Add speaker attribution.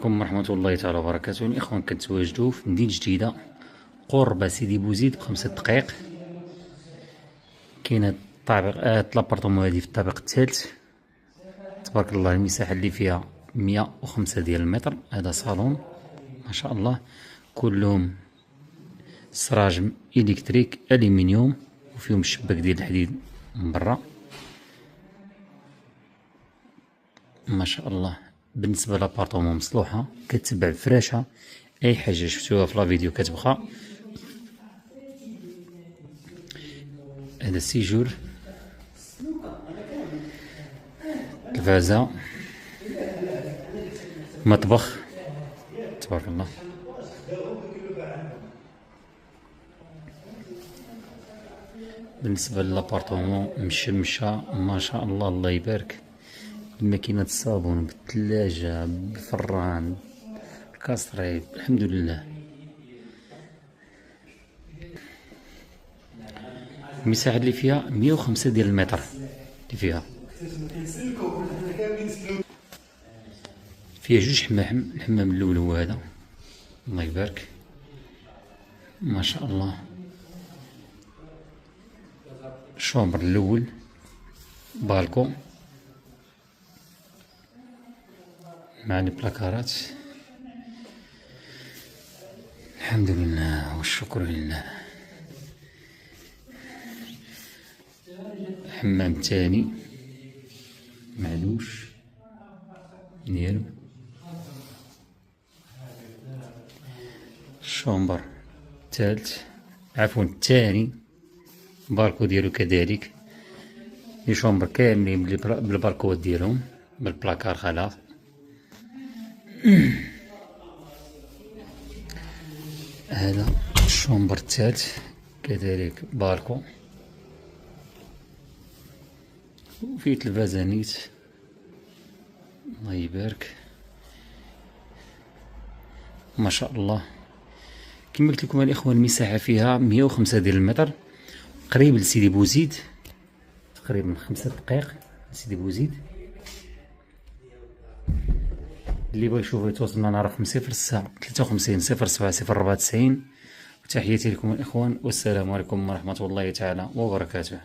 Speaker 1: عليكم ورحمة الله تعالى وبركاته. الإخوان كنتواجدوا في مدينة جديدة قرب سيدي بوزيد ب5 دقائق. كاينة لابارتمون هادي في الطابق الثالث. تبارك الله المساحة اللي فيها 105 ديال المتر. هذا صالون ما شاء الله، كلهم سراج إلكتريك ألمنيوم وفيهم الشباك ديال الحديد من برا ما شاء الله. بالنسبة لابارتمون مصلوحة كتبع فراشة، أي حاجة شفتوها في لا فيديو كتبقى. هذا السيجور، تلفازة، مطبخ، تبارك الله. بالنسبة للابارتمون مشمشة ما شاء الله، الله يبارك. الماكينة الصابون بالثلاجة بالفران الكاسريب، الحمد لله. المساحة اللي فيها 105 ديال المتر اللي فيها جوج حمام. الحمام الاول هو هذا، الله يبارك ما شاء الله. الشومبر الاول، بالكو مع البلاكارات، الحمد لله والشكر لله. حمام تاني معلوش ديالو، الشومبر الثالث عفوا الثاني، بالكو ديالو كذلك. لي شومبر كاملين بالبالكوات ديالهم بالبلاكار خلاص. هذا الشومبر الثالث كذلك بالكو، وفيه تلفازانيت الله يبارك ما شاء الله. كما قلت لكم الاخوان المساحه فيها 105 ديال المتر، قريب لسيدي بوزيد، تقريبا 5 دقائق لسيدي بوزيد. اللي بغى يشوف يتواصل معنا رقم 06 53 07 04 90. وتحياتي لكم الاخوان، والسلام عليكم ورحمه الله تعالى وبركاته.